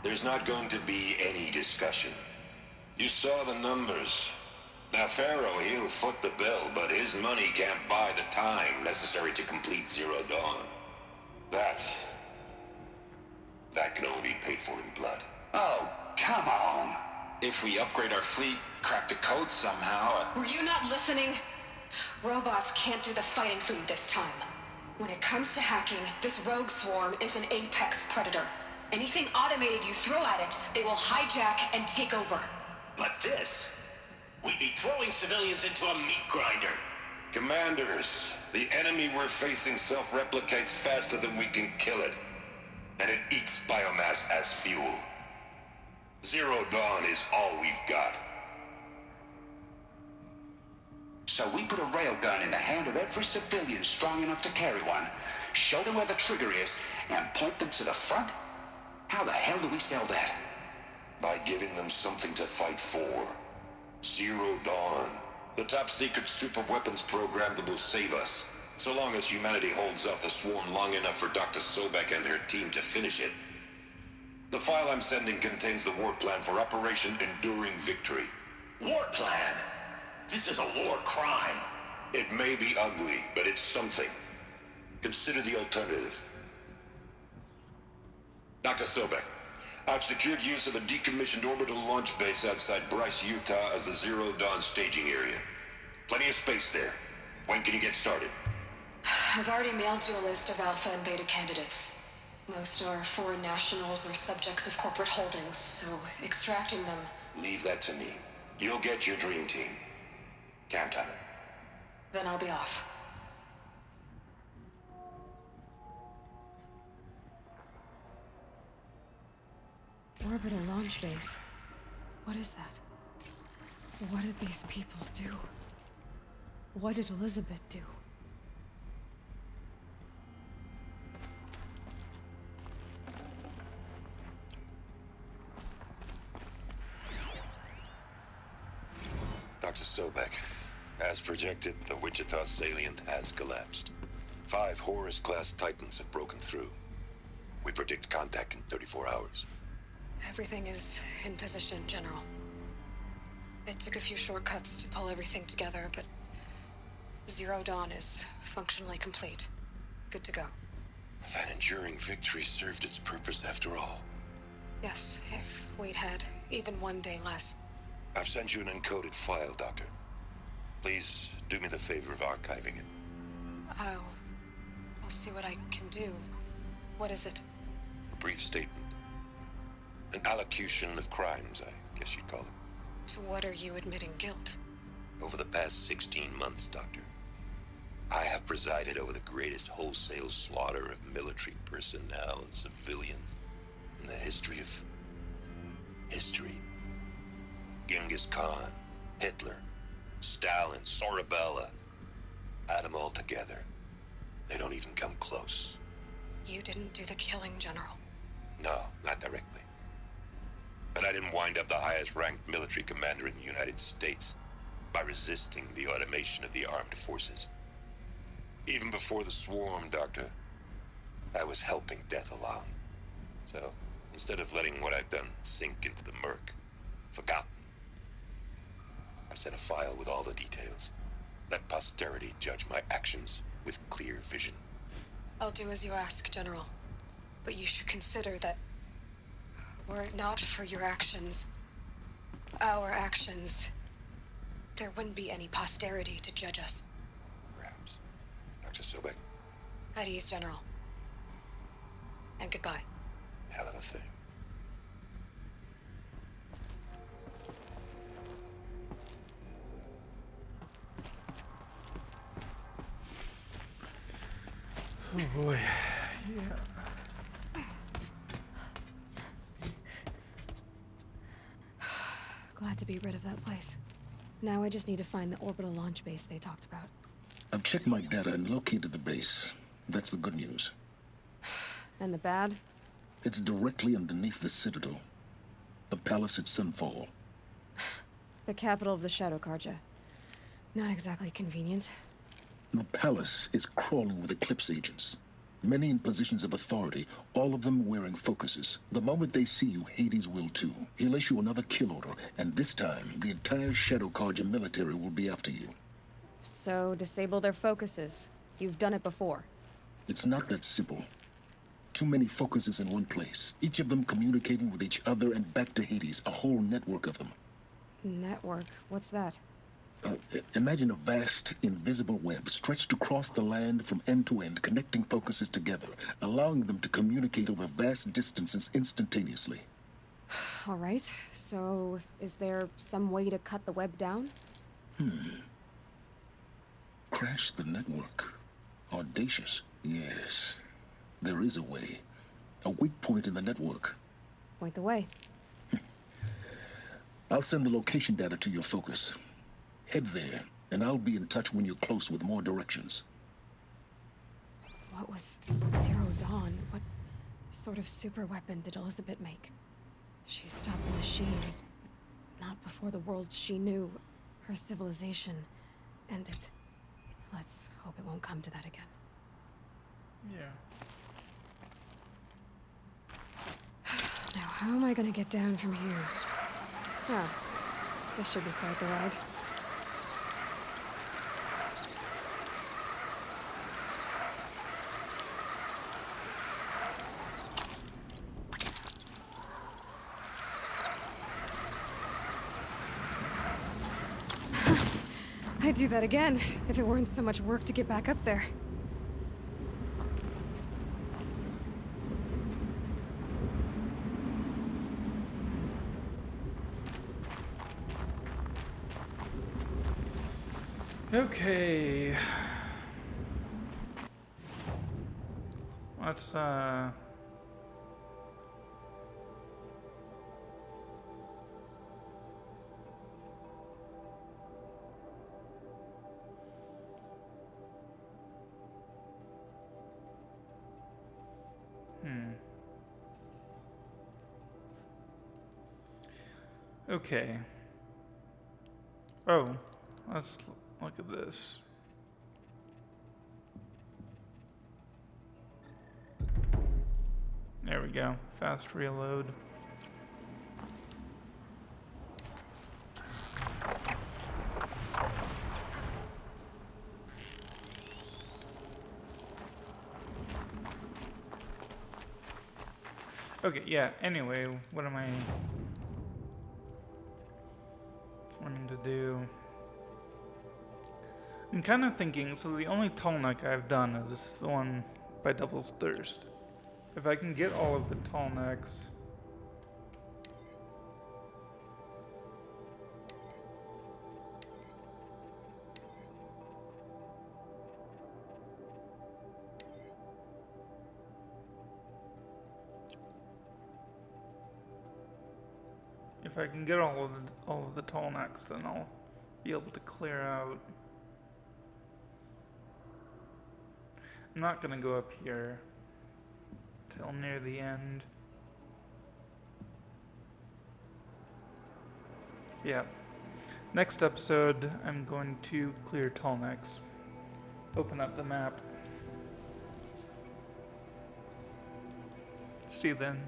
There's not going to be any discussion. You saw the numbers. Now, Pharaoh, he'll foot the bill, but his money can't buy the time necessary to complete Zero Dawn. That can only be paid for in blood. Oh, come on. If we upgrade our fleet, crack the code somehow... Were you not listening? Robots can't do the fighting for you this time. When it comes to hacking, this rogue swarm is an apex predator. Anything automated you throw at it, they will hijack and take over. But this... we'd be throwing civilians into a meat grinder. Commanders, the enemy we're facing self-replicates faster than we can kill it. And it eats biomass as fuel. Zero Dawn is all we've got. So we put a railgun in the hand of every civilian strong enough to carry one, show them where the trigger is, and point them to the front? How the hell do we sell that? By giving them something to fight for. Zero Dawn. The top-secret super-weapons program that will save us. So long as humanity holds off the swarm long enough for Dr. Sobek and her team to finish it. The file I'm sending contains the war plan for Operation Enduring Victory. War plan? This is a war crime. It may be ugly, but it's something. Consider the alternative. Dr. Sobek, I've secured use of a decommissioned orbital launch base outside Bryce, Utah as the Zero Dawn staging area. Plenty of space there. When can you get started? I've already mailed you a list of alpha and beta candidates. Most are foreign nationals or subjects of corporate holdings, so extracting them... Leave that to me. You'll get your dream team. Count on it. Then I'll be off. Orbital launch base. What is that? What did these people do? What did Elizabeth do? Dr. Sobek, As projected, the Wichita salient has collapsed. 5 Horus-class Titans have broken through. We predict contact in 34 hours. Everything is in position, General. It took a few shortcuts to pull everything together, but Zero Dawn is functionally complete. Good to go. That enduring victory served its purpose after all. Yes, if we'd had even one day less. I've sent you an encoded file, Doctor. Please do me the favor of archiving it. I'll see what I can do. What is it? A brief statement. An allocution of crimes, I guess you'd call it. To what are you admitting guilt? Over the past 16 months, Doctor, I have presided over the greatest wholesale slaughter of military personnel and civilians in the history of history. Genghis Khan, Hitler, Stalin, Sorabella. Add them all together. They don't even come close. You didn't do the killing, General. No, not directly. But I didn't wind up the highest ranked military commander in the United States by resisting the automation of the armed forces. Even before the swarm, Doctor, I was helping death along. So, instead of letting what I've done sink into the murk, forgotten, I sent a file with all the details. Let posterity judge my actions with clear vision. I'll do as you ask, General. But you should consider that were it not for your actions, our actions, there wouldn't be any posterity to judge us. Perhaps. Dr. Sobek. At ease, General. And goodbye. Hell of a thing. Oh boy. Yeah. Glad to be rid of that place. Now I just need to find the orbital launch base they talked about. I've checked my data and located the base. That's the good news. And the bad? It's directly underneath the Citadel. The palace at Sunfall. The capital of the Shadow Carja. Not exactly convenient. The palace is crawling with Eclipse agents. Many in positions of authority, all of them wearing focuses. The moment they see you, Hades will too. He'll issue another kill order, and this time, the entire Shadow Carja military will be after you. So, disable their focuses. You've done it before. It's not that simple. Too many focuses in one place, each of them communicating with each other and back to Hades, a whole network of them. Network? What's that? Imagine a vast, invisible web stretched across the land from end to end, connecting focuses together, allowing them to communicate over vast distances instantaneously. All right, so is there some way to cut the web down? Crash the network. Audacious. Yes, there is a way. A weak point in the network. Point the way. I'll send the location data to your focus. Head there, and I'll be in touch when you're close with more directions. What was Zero Dawn? What sort of super weapon did Elizabeth make? She stopped the machines, but not before the world she knew, her civilization, ended. Let's hope it won't come to that again. Yeah. Now, how am I gonna get down from here? Ah, this should be quite the ride. I'd do that again, if it weren't so much work to get back up there. Okay. Let's Okay. Oh, let's look at this. There we go. Fast reload. Okay, yeah, anyway, what am I wanting to do? I'm kind of thinking, so the only tall neck I've done is the one by Devil's Thirst. If I can get all of the tall necks, all of the tall necks, then I'll be able to clear out. I'm not gonna go up here till near the end. Yeah. Next episode, I'm going to clear tall necks. Open up the map. See you then.